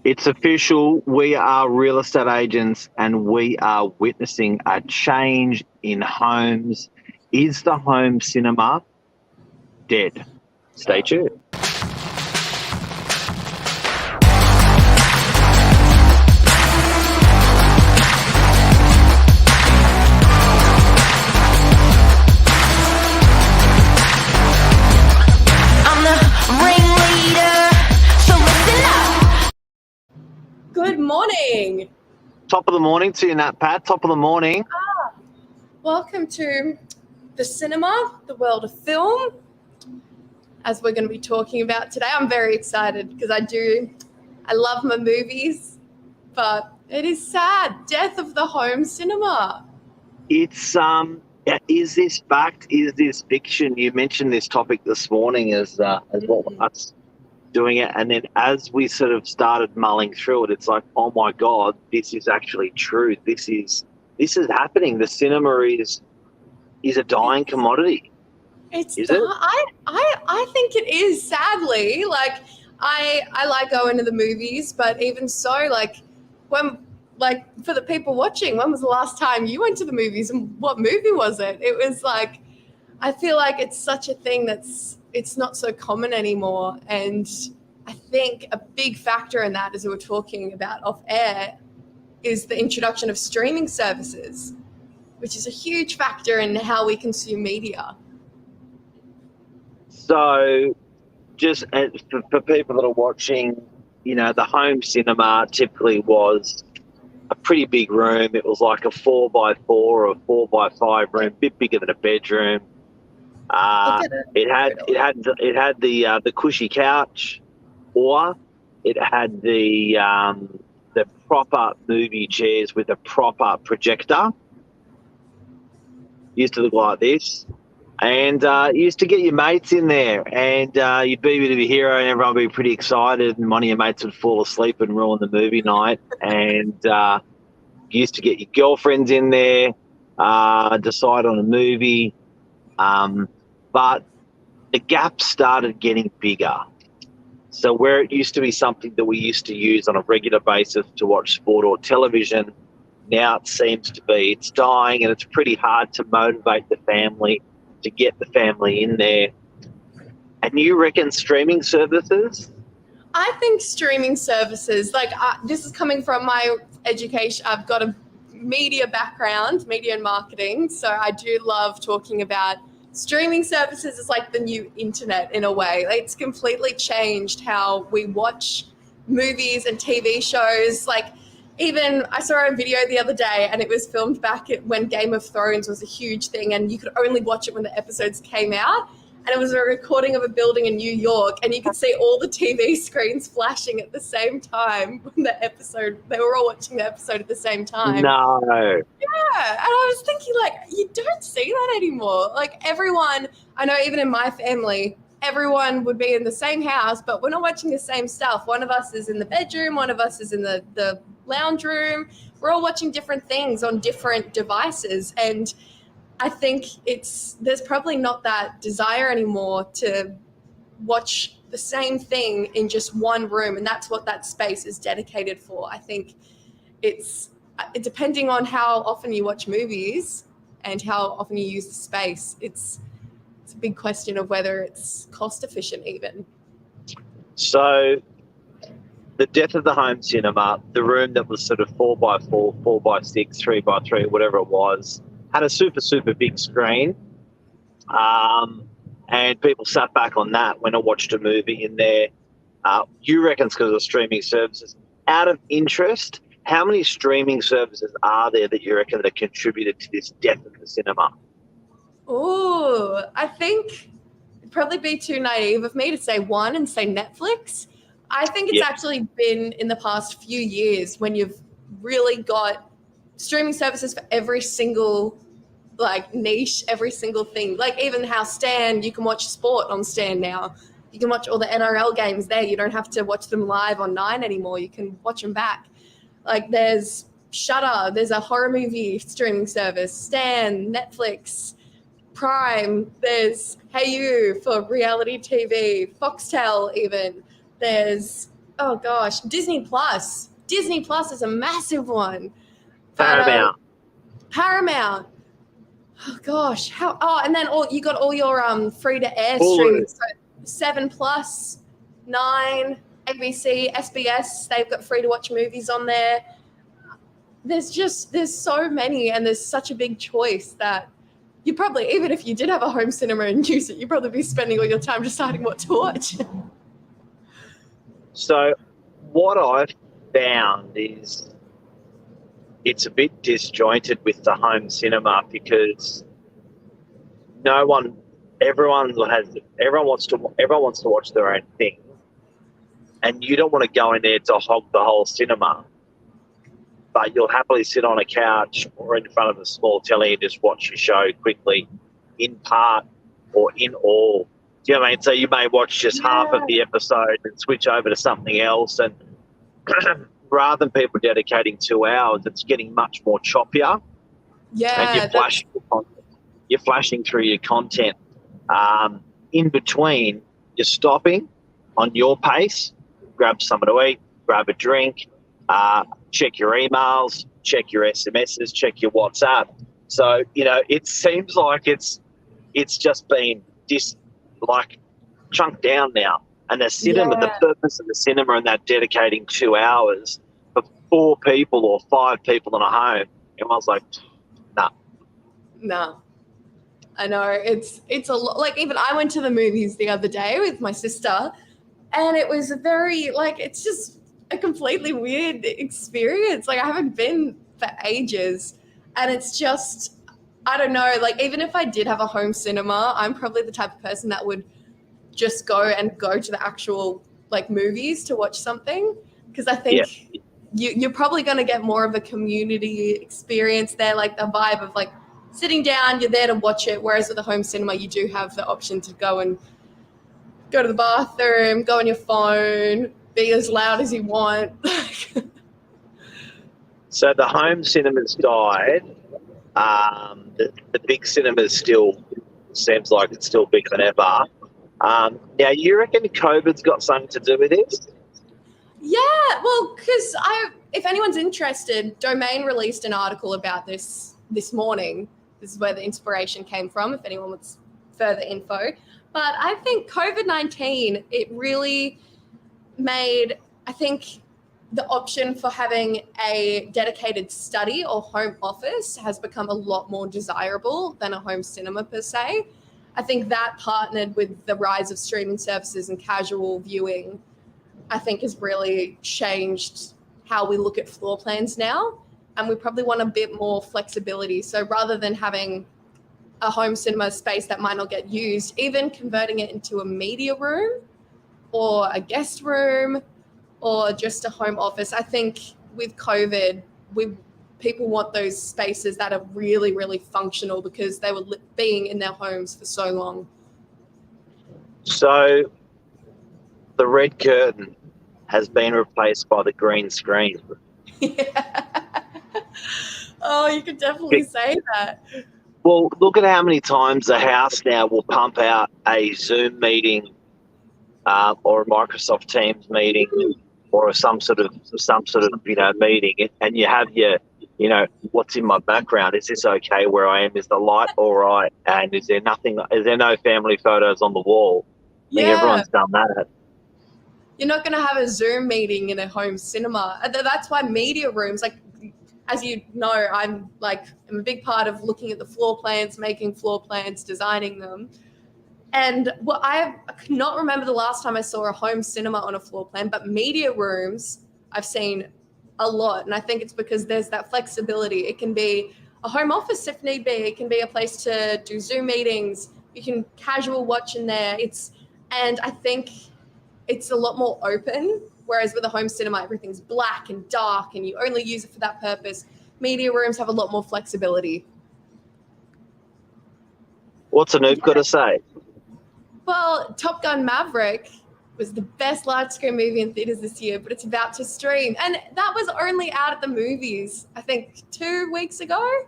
It's official. We are real estate agents and we are witnessing a change in homes. Is the home cinema dead? Stay tuned. Good morning. Top of the morning to you, Nat Pat. Top of the morning. Welcome to the cinema, the world of film, as we're going to be talking about today. I'm very excited because I love my movies, but it is sad. Death of the home cinema. It's is this fact? Is this fiction? You mentioned this topic this morning as what us doing it, and then as we sort of started mulling through it, it's like, oh my God, this is actually true. This is happening. The cinema is a dying commodity. It's is it? I think it is, sadly. Like I like going to the movies, but even so, for the people watching, when was the last time you went to the movies and what movie was it? It was like, I feel like it's such a thing it's not so common anymore. And I think a big factor in that, as we were talking about off air, is the introduction of streaming services, which is a huge factor in how we consume media. So just for people that are watching, the home cinema typically was a pretty big room. It was like a 4x4 or a 4x5 room, a bit bigger than a bedroom. It had the cushy couch, or it had the proper movie chairs with a proper projector. Used to look like this, and you used to get your mates in there, and you'd be a bit of a hero, and everyone would be pretty excited, and one of your mates would fall asleep and ruin the movie night, and you used to get your girlfriends in there, decide on a movie. But the gap started getting bigger. So where it used to be something that we used to use on a regular basis to watch sport or television, now it seems to be it's dying, and it's pretty hard to motivate the family, to get the family in there. And you reckon streaming services? I think streaming services, this is coming from my education. I've got a media background, media and marketing. So I do love talking about streaming services. Is like the new internet in a way. It's completely changed how we watch movies and TV shows. Even I saw a video the other day, and it was filmed back when Game of Thrones was a huge thing, and you could only watch it when the episodes came out. And it was a recording of a building in New York, and you could see all the TV screens flashing at the same time when they were all watching the episode at the same time. No. Yeah. And I was thinking, you don't see that anymore. Everyone, I know even in my family, everyone would be in the same house, but we're not watching the same stuff. One of us is in the bedroom, one of us is in the lounge room. We're all watching different things on different devices. And I think there's probably not that desire anymore to watch the same thing in just one room, and that's what that space is dedicated for. I think it's depending on how often you watch movies and how often you use the space. It's a big question of whether it's cost efficient even. So the death of the home cinema, the room that was sort of 4x4, 4x6, 3x3, whatever it was, had a super, super big screen, and people sat back on that when I watched a movie in there. You reckon it's because of streaming services? Out of interest, how many streaming services are there that you reckon that contributed to this death of the cinema? Oh, I think it'd probably be too naive of me to say one and say Netflix. I think it's actually been in the past few years when you've really got streaming services for every single niche, every single thing. Even how Stan, you can watch sport on Stan now. You can watch all the NRL games there. You don't have to watch them live on 9 anymore. You can watch them back. There's Shudder, there's a horror movie streaming service, Stan, Netflix, Prime, there's Hey You for reality TV, Foxtel even. There's Oh gosh, Disney Plus. Disney Plus is a massive one. But, Paramount. Paramount. Oh gosh, and then you got all your free to air Hulu. streaming. So 7 Plus, 9, ABC, SBS. They've got free to watch movies on there. There's so many, and there's such a big choice that you probably, even if you did have a home cinema and use it, you'd probably be spending all your time deciding what to watch. So what I've found is it's a bit disjointed with the home cinema because everyone wants to watch their own thing, and you don't want to go in there to hog the whole cinema, but you'll happily sit on a couch or in front of a small telly and just watch your show quickly, in part or in all. Do you know what I mean? So you may watch just half of the episode and switch over to something else, and rather than people dedicating 2 hours, it's getting much more choppier. Yeah, and you're flashing through your content. In between, you're stopping on your pace, grab something to eat, grab a drink, check your emails, check your SMSs, check your WhatsApp. So, it seems like it's just been chunked down now. And the cinema, the purpose of the cinema and that dedicating 2 hours for 4 people or 5 people in a home, everyone's like, nah. No. I know it's a lot. Like, even I went to the movies the other day with my sister, and it was it's just a completely weird experience. Like, I haven't been for ages, and it's just, I don't know, like, even if I did have a home cinema, I'm probably the type of person that would just go to the actual movies to watch something, because I think you're probably going to get more of a community experience there, like the vibe of sitting down, you're there to watch it, whereas with a home cinema you do have the option to go to the bathroom, go on your phone, be as loud as you want. So the home cinemas died. The big cinemas still seems like it's still bigger than ever. Now, you reckon COVID's got something to do with this? Yeah, well, because if anyone's interested, Domain released an article about this morning. This is where the inspiration came from, if anyone wants further info. But I think COVID-19, it really made, I think, the option for having a dedicated study or home office has become a lot more desirable than a home cinema per se. I think that, partnered with the rise of streaming services and casual viewing, I think has really changed how we look at floor plans now. And we probably want a bit more flexibility. So rather than having a home cinema space that might not get used, even converting it into a media room or a guest room or just a home office. I think with COVID, people want those spaces that are really, really functional because they were being in their homes for so long. So the red curtain has been replaced by the green screen. Yeah. Oh, you could definitely say that. Well, look at how many times the House now will pump out a Zoom meeting or a Microsoft Teams meeting or some sort of meeting, and you have your what's in my background? Is this okay where I am? Is the light all right? And is there no family photos on the wall? I think everyone's done that. You're not going to have a Zoom meeting in a home cinema. That's why media rooms, as you know, I'm a big part of looking at the floor plans, making floor plans, designing them. And I cannot remember the last time I saw a home cinema on a floor plan, but media rooms I've seen a lot. And I think it's because there's that flexibility. It can be a home office if need be. It can be a place to do Zoom meetings. You can casual watch in there. And I think it's a lot more open. Whereas with a home cinema, everything's black and dark and you only use it for that purpose. Media rooms have a lot more flexibility. What's Anoop got to say? Well, Top Gun Maverick was the best large screen movie in theaters this year, but it's about to stream. And that was only out at the movies, I think 2 weeks ago.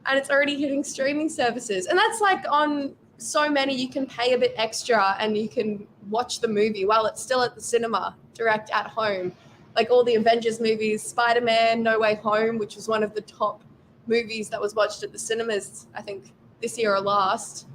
And it's already hitting streaming services. And that's on so many, you can pay a bit extra and you can watch the movie while it's still at the cinema. direct at home. Like all the Avengers movies, Spider-Man, No Way Home, which was one of the top movies that was watched at the cinemas, I think this year or last.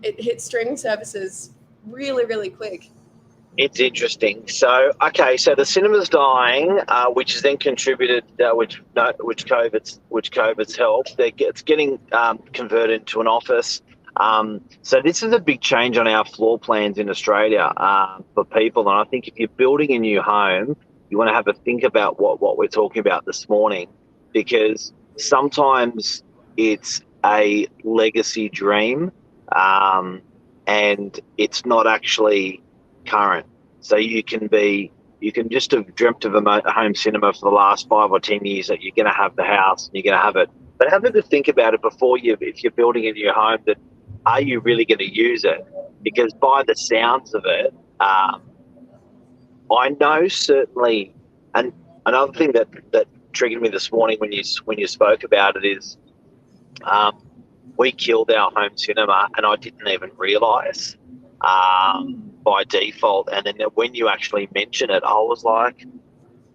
It hit streaming services really, really quick. It's interesting. So, okay, so the cinema's dying, which has then contributed, which COVID's helped. It's getting converted into an office. So this is a big change on our floor plans in Australia for people. And I think if you're building a new home, you want to have a think about what we're talking about this morning, because sometimes it's a legacy dream and it's not actually current. So you can just have dreamt of a home cinema for the last 5 or 10 years that you're going to have the house and you're going to have it. But have a good think about it before if you're building a new home, that are you really going to use it? Because by the sounds of it, I know certainly, and another thing that triggered me this morning when you spoke about it is we killed our home cinema and I didn't even realise by default. And then when you actually mention it, I was like, do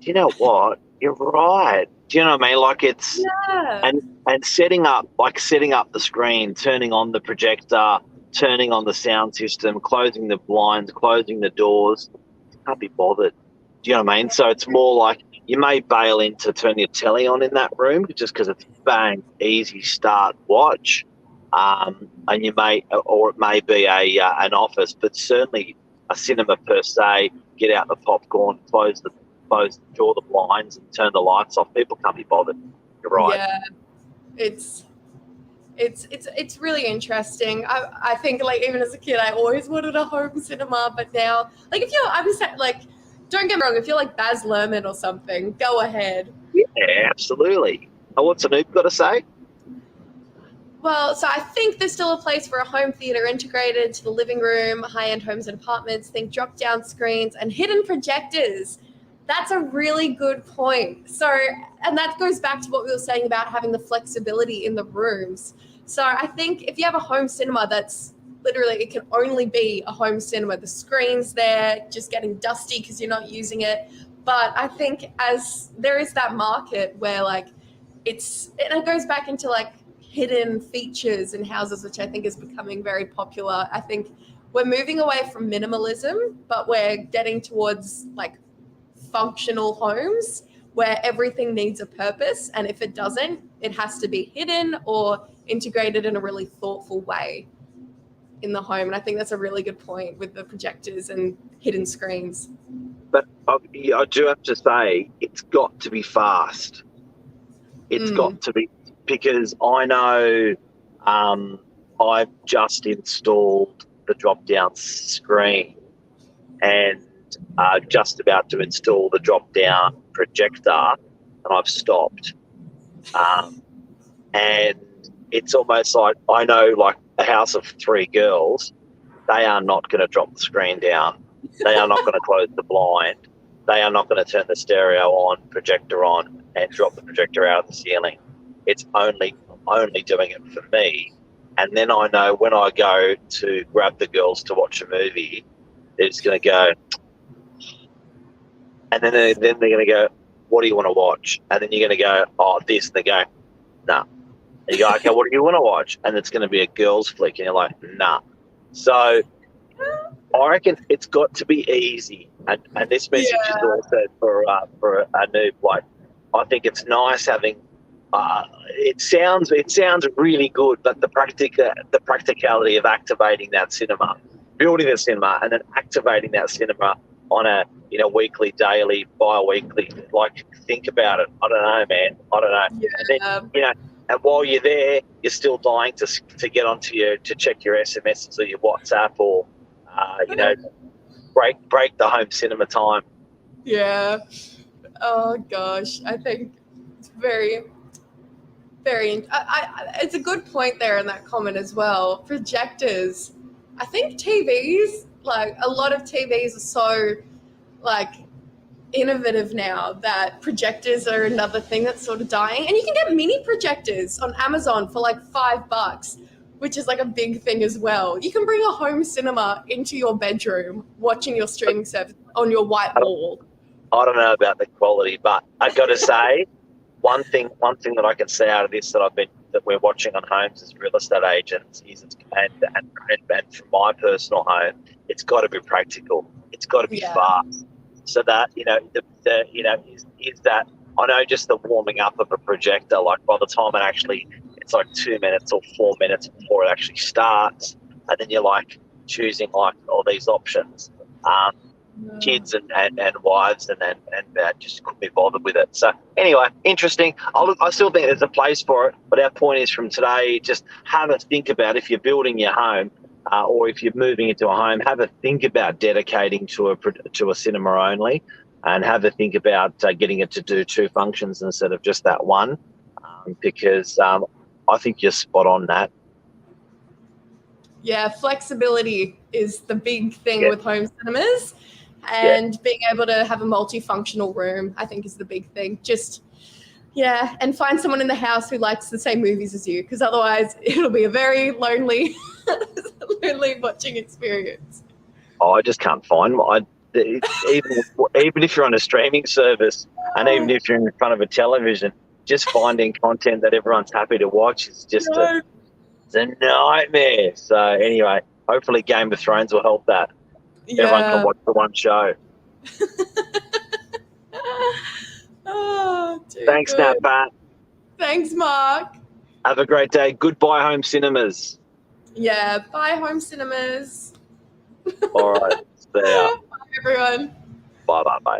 you know what? You're right. Do you know what I mean? Like it's and setting up the screen, turning on the projector, turning on the sound system, closing the blinds, closing the doors. Can't be bothered. Do you know what I mean? So it's more like you may bail in to turn your telly on in that room just because it's bang, easy start, watch. And you may, or it may be an office, but certainly a cinema per se. Get out the popcorn, draw the blinds, and turn the lights off. People can't be bothered. You're right. Yeah, it's really interesting. I think like even as a kid, I always wanted a home cinema, but now like don't get me wrong, if you're like Baz Luhrmann or something, go ahead. Yeah, absolutely. What's Anoop got to say? Well, so I think there's still a place for a home theater integrated to the living room, high-end homes and apartments. Think drop-down screens and hidden projectors. That's a really good point. So, and that goes back to what we were saying about having the flexibility in the rooms. So I think if you have a home cinema that's literally, it can only be a home cinema. The screen's there, just getting dusty because you're not using it. But I think as there is that market where like it goes back into like hidden features in houses, which I think is becoming very popular. I think we're moving away from minimalism, but we're getting towards like functional homes where everything needs a purpose. And if it doesn't, it has to be hidden or integrated in a really thoughtful way in the home. And I think that's a really good point with the projectors and hidden screens. But I do have to say, it's got to be fast. It's got to be, because I know I've just installed the drop-down screen and just about to install the drop-down projector, and I've stopped. And it's almost like I know, like a house of 3 girls, they are not going to drop the screen down. They are not going to close the blind. They are not going to turn the stereo on, projector on, and drop the projector out of the ceiling. It's only doing it for me. And then I know when I go to grab the girls to watch a movie, they're just going to go, and then they're going to go, what do you want to watch? And then you're going to go, oh, this. And they go, nah. And you go, okay, what do you want to watch? And it's going to be a girls flick. And you're like, nah. So I reckon it's got to be easy. And this message is also for a noob. Like, I think it's nice having, it sounds really good, but the practicality of activating that cinema, building the cinema, and then activating that cinema on a weekly, daily, bi-weekly, like, think about it. I don't know, man. I don't know. Yeah. And then, and while you're there, you're still dying to get onto to check your SMSs or your WhatsApp or break the home cinema time. Yeah. Oh gosh, I think it's very, very. It's a good point there in that comment as well. Projectors. I think TVs, like a lot of TVs, are so like innovative now that projectors are another thing that's sort of dying. And you can get mini projectors on Amazon for like $5, which is like a big thing as well. You can bring a home cinema into your bedroom, watching your streaming service on your white wall. I don't know about the quality, but I've got to say, one thing that I can see out of this that we're watching on homes as real estate agents is and from my personal home, it's got to be practical. It's got to be fast. So that is that I know just the warming up of a projector. Like by the time it's like 2 minutes or 4 minutes before it actually starts, and then you're like choosing like all these options. Kids and wives and just couldn't be bothered with it. So anyway, interesting. I still think there's a place for it, but our point is from today, just have a think about if you're building your home or if you're moving into a home, have a think about dedicating to a cinema only, and have a think about getting it to do 2 functions instead of just that one, because I think you're spot on that. Yeah, flexibility is the big thing with home cinemas. And being able to have a multifunctional room, I think, is the big thing. And find someone in the house who likes the same movies as you, because otherwise it'll be a very lonely watching experience. Oh, I just can't find one. Even if you're on a streaming service and even if you're in front of a television, just finding content that everyone's happy to watch is just it's a nightmare. So anyway, hopefully Game of Thrones will help that. Yeah. Everyone can watch the one show. Thanks, Nat, Pat. Thanks, Mark. Have a great day. Goodbye, home cinemas. Yeah, bye, home cinemas. All right. See ya. Bye, everyone. Bye.